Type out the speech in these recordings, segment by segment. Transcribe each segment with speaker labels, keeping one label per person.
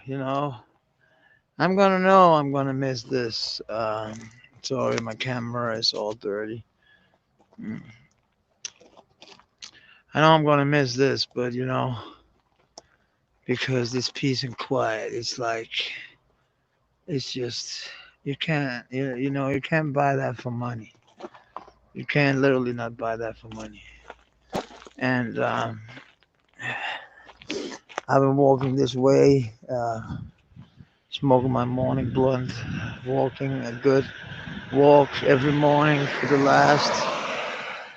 Speaker 1: you know, I'm gonna miss this. Sorry, my camera is all dirty. Mm. I know I'm gonna miss this, but because this peace and quiet, it's just you can't buy that for money. You can literally not buy that for money. And I've been walking this way, smoking my morning blunt, walking a good walk every morning for the last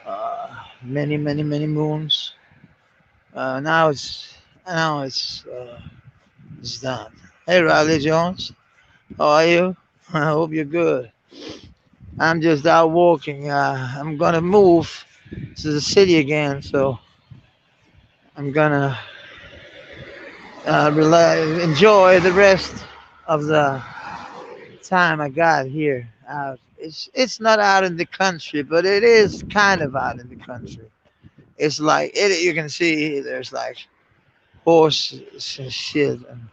Speaker 1: uh, many moons. Now it's done. Hey, Riley Jones, how are you? I hope you're good. I'm just out walking. I'm gonna move to the city again, so I'm gonna enjoy the rest of the time I got here. It's not out in the country, but it is kind of out in the country. It's like it. You can see there's like horses and shit and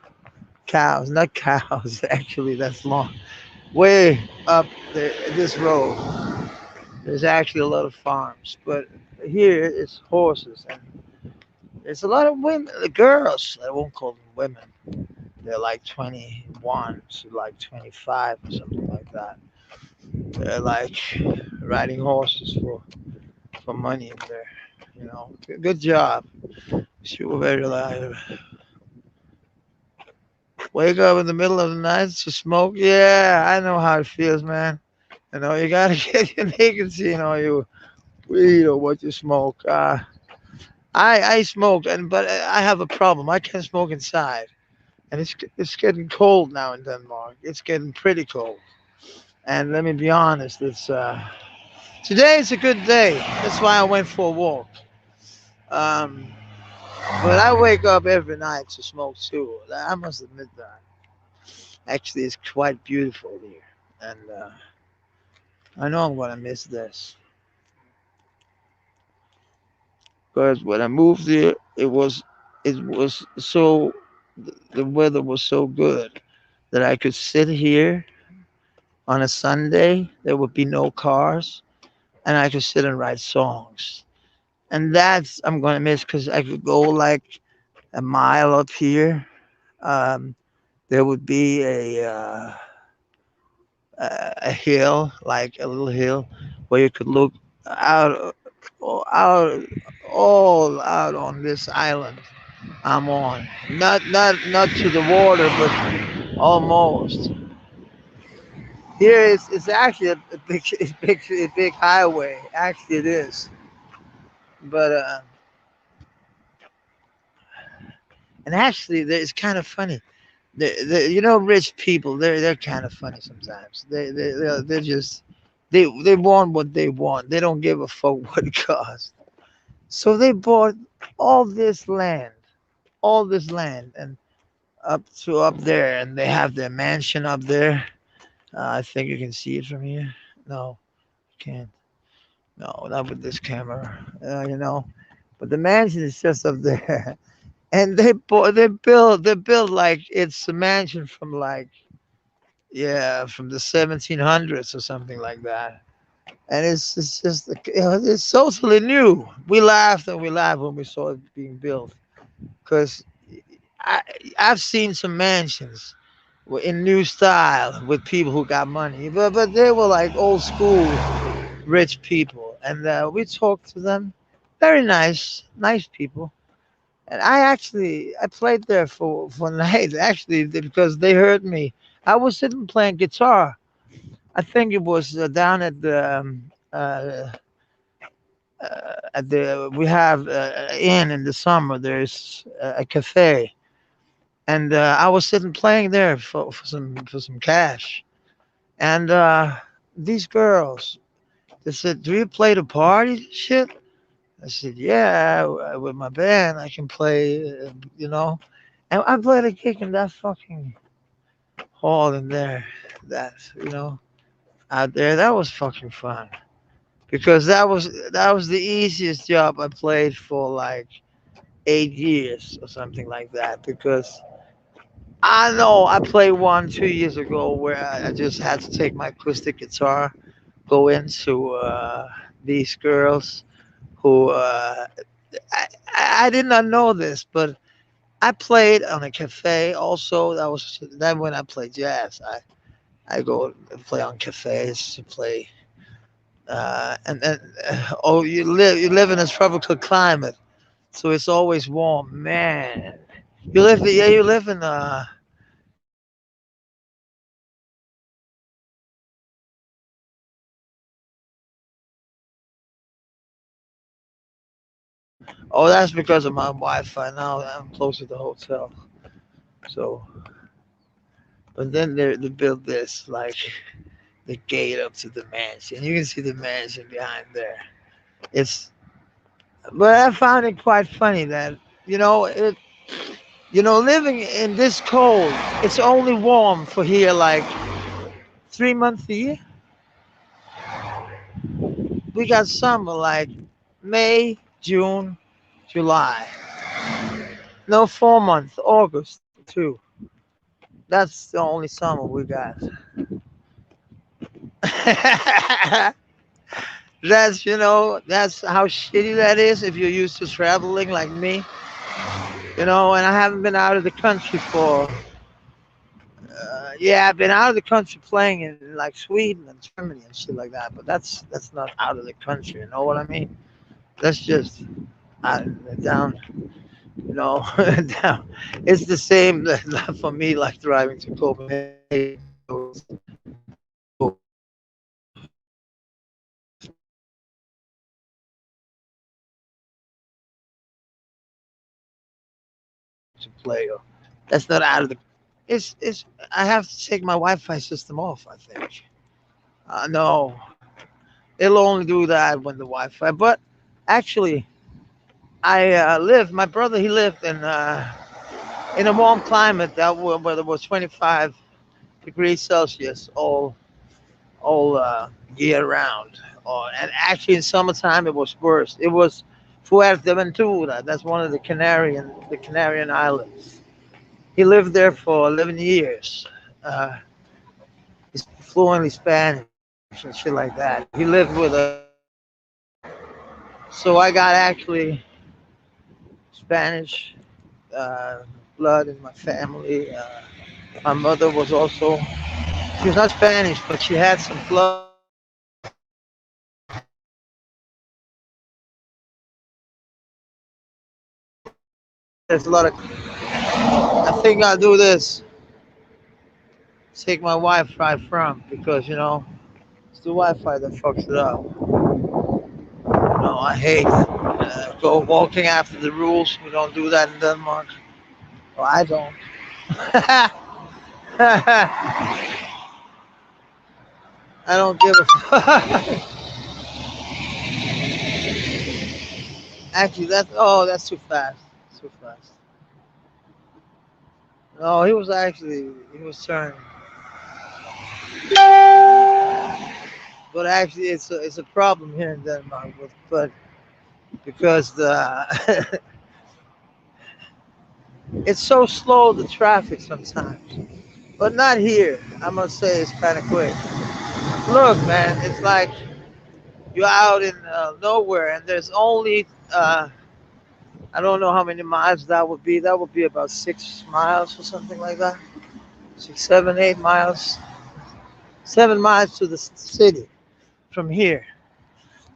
Speaker 1: cows. Not cows, actually. That's long. Way up this road, there's actually a lot of farms, but here it's horses and there's a lot of women, girls. I won't call them women. They're like 21 to like 25 or something like that. They're like riding horses for money in there. Good job. You were very alive. Wake up in the middle of the night to smoke. Yeah, I know how it feels, man. You gotta get your nicotine on you weed or what you smoke. I smoke, but I have a problem. I can't smoke inside, and it's getting cold now in Denmark. It's getting pretty cold, and let me be honest. It's today is a good day. That's why I went for a walk. Um, but I wake up every night to smoke too. I must admit that. Actually, it's quite beautiful here, and I know I'm gonna miss this because when I moved here, it was so the weather was so good that I could sit here on a Sunday. There would be no cars, and I could sit and write songs. And that's I'm gonna miss because I could go like a mile up here. Um, there would be a hill, like a little hill, where you could look out, out, all out on this island I'm on. Not to the water, but almost. Here it's actually a big, a big highway. Actually, it is. But and actually, it's kind of funny. Rich people, they're kind of funny sometimes. They're just they want what they want. They don't give a fuck what it costs. So they bought all this land, all this land, and up there, and they have their mansion up there. I think you can see it from here. No, you can't. No, not with this camera. But the mansion is just up there, and they build like it's a mansion from like yeah from the 1700s or something like that. And it's just it's totally new. We laughed and we laughed when we saw it being built because I I've seen some mansions in new style with people who got money, but they were like old school rich people, and we talked to them. Very nice people. And I played there for night actually because they heard me. I was sitting playing guitar. I think it was down at the we have inn in the summer. There's a cafe, and I was sitting playing there for some cash. And these girls, they said, "Do you play the party shit?" I said, "Yeah, with my band, I can play, you know." And I played a gig in that fucking hall in there, that out there. That was fucking fun because that was the easiest job I played for like 8 years or something like that. Because I know I played one 2 years ago where I just had to take my acoustic guitar, go into these girls who I did not know this, but I played on a cafe also. That was then when I played jazz. I go and play on cafes to play. And oh, you live in a tropical climate, so it's always warm, man. You live in oh, that's because of my Wi-Fi. Now I'm close to the hotel, so but then they built this like the gate up to the mansion. You can see the mansion behind there. It's but I found it quite funny that you know it. Living in this cold, it's only warm for here like 3 months a year. We got summer like May, June, July. No 4 months, August too. That's the only summer we got. That's how shitty that is if you're used to traveling like me. And I haven't been out of the country for, yeah, I've been out of the country playing in like Sweden and Germany and shit like that, but that's not out of the country, you know what I mean? That's just out, down, down. It's the same for me like driving to Copenhagen to play. Or that's not out of the. It's. I have to take my Wi-Fi system off. I think. No, it'll only do that when the Wi-Fi. But actually, I lived. My brother he lived in a warm climate where there was 25 degrees Celsius all year round. And actually in summertime it was worse. It was Fuerteventura. That's one of the Canarian Islands. He lived there for 11 years. Uh, he's fluently Spanish and shit like that. He lived with so I got actually Spanish uh, blood in my family. My mother was also, she was not Spanish, but she had some blood. There's a lot of, I think I'll do this, take my Wi-Fi from, because, it's the Wi-Fi that fucks it up. I hate go walking after the rules. We don't do that in Denmark. Well, I don't. I don't give a fuck. Actually, that's too fast. Too fast. No, he was turning, but actually, it's a problem here in Denmark. But because it's so slow the traffic sometimes, but not here. I must say it's kind of quick. Look, man, it's like you're out in nowhere, and there's only I don't know how many miles that would be. That would be about 6 miles or something like that. 6, 7, 8 miles. 7 miles to the city from here,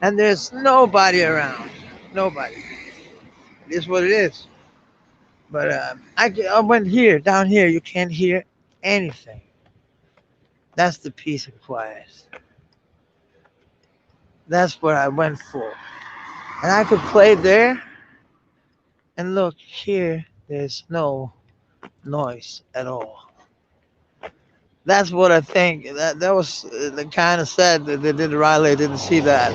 Speaker 1: and there's nobody around. Nobody. It is what it is. But I went here, down here. You can't hear anything. That's the peace and quiet. That's what I went for, and I could play there. And look here, there's no noise at all. That's what I think. That was the kind of sad that they did. Riley didn't see that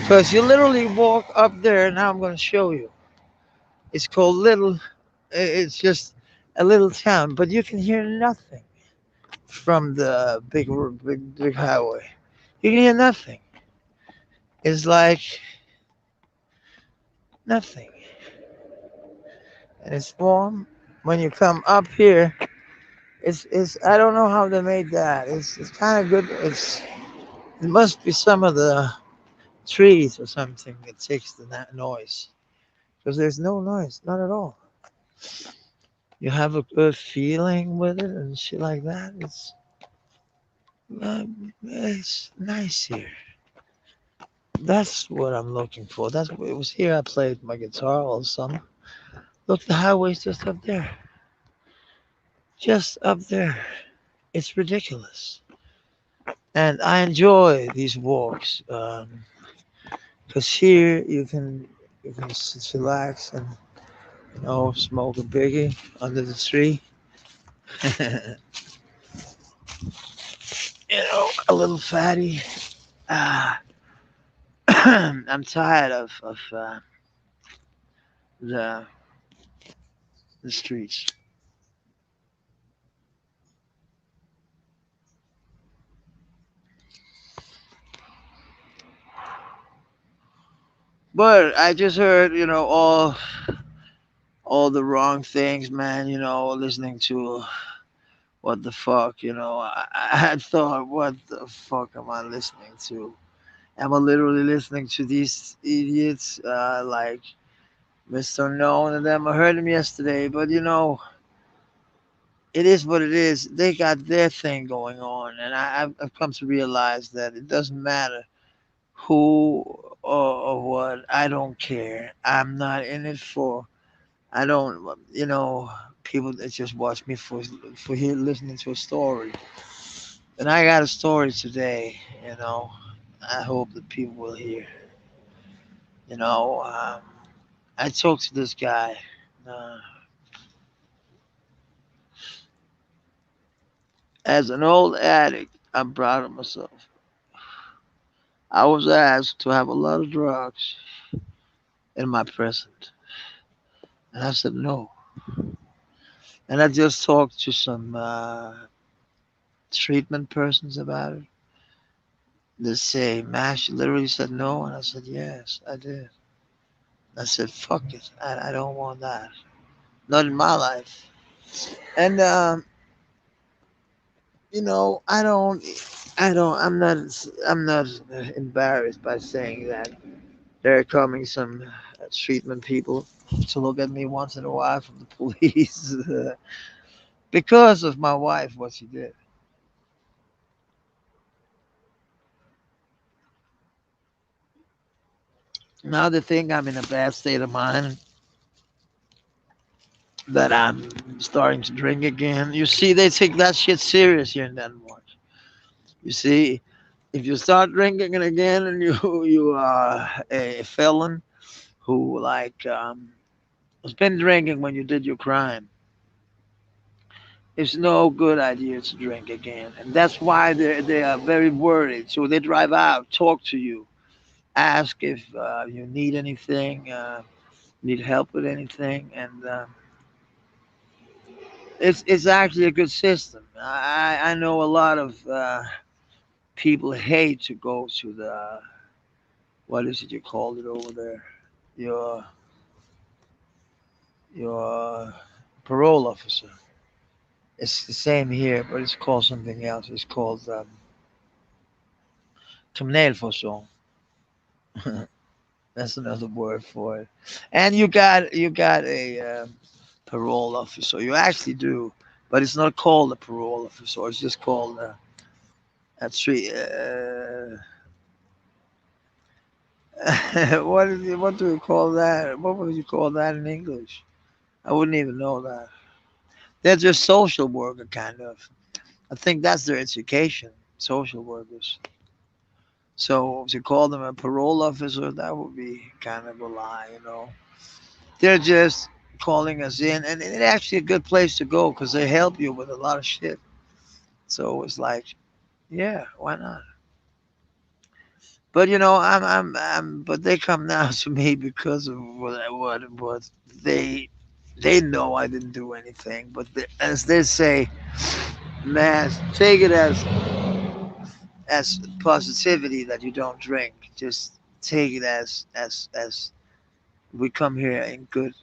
Speaker 1: because you literally walk up there. Now I'm going to show you. It's called Little. It's just a little town, but you can hear nothing from the big highway. You can hear nothing. It's like nothing, and it's warm. When you come up here, It's I don't know how they made that. It's kind of good. It must be some of the trees or something that takes the noise because there's no noise, not at all. You have a good feeling with it and shit like that. It's nice here. That's what I'm looking for. That's it was here I played my guitar all summer. Look, the highway's just up there, just up there. It's ridiculous, and I enjoy these walks because here you can just relax and smoke a biggie under the tree. A little fatty. Ah, I'm tired of the the streets. But I just heard, all the wrong things, man. Listening to what the fuck, I had thought, what the fuck am I listening to? Am I literally listening to these idiots like Mr. Known and them? I heard him yesterday, but it is what it is. They got their thing going on, and I've come to realize that it doesn't matter who or what. I don't care. I'm not in it for. I don't. People that just watch me for here listening to a story, and I got a story today. I hope that people will hear. You know, um, I talked to this guy. Uh, as an old addict, I'm proud of myself. I was asked to have a lot of drugs in my present, and I said no. And I just talked to some treatment persons about it. They say, Mash, you literally said no, and I said yes, I did. I said, fuck it, I don't want that, not in my life. And I'm not embarrassed by saying that there are coming some treatment people to look at me once in a while from the police because of my wife, what she did. Now they think I'm in a bad state of mind, that I'm starting to drink again. You see, they take that shit serious here in Denmark. You see, if you start drinking it again and you are a felon who has been drinking when you did your crime, it's no good idea to drink again, and that's why they are very worried. So they drive out, talk to you, ask if you need anything, need help with anything, and it's actually a good system. I know a lot of people hate to go to the what is it you called it over there? Your your parole officer. It's the same here, but it's called something else. It's called kriminalforsorg. That's another word for it. And you got a parole officer. You actually do, but it's not called a parole officer. It's just called a tree. What do we call that? What would you call that in English? I wouldn't even know that. They're just social worker kind of. I think that's their education, social workers. So to call them a parole officer, that would be kind of a lie. They're just calling us in, and it's actually a good place to go because they help you with a lot of shit. So it's like, yeah, why not? But but they come now to me because of what they know I didn't do anything. But as they say, man, take it as positivity that you don't drink. Just take it as we come here in good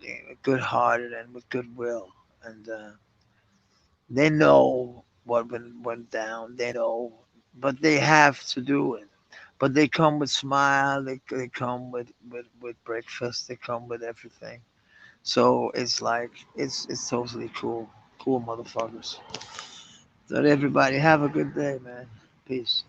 Speaker 1: hearted and with goodwill, and They know what went down. They know, but they have to do it. But they come with smile. They come with breakfast. They come with everything. So it's like it's totally cool. Cool motherfuckers. So everybody have a good day, man. Peace.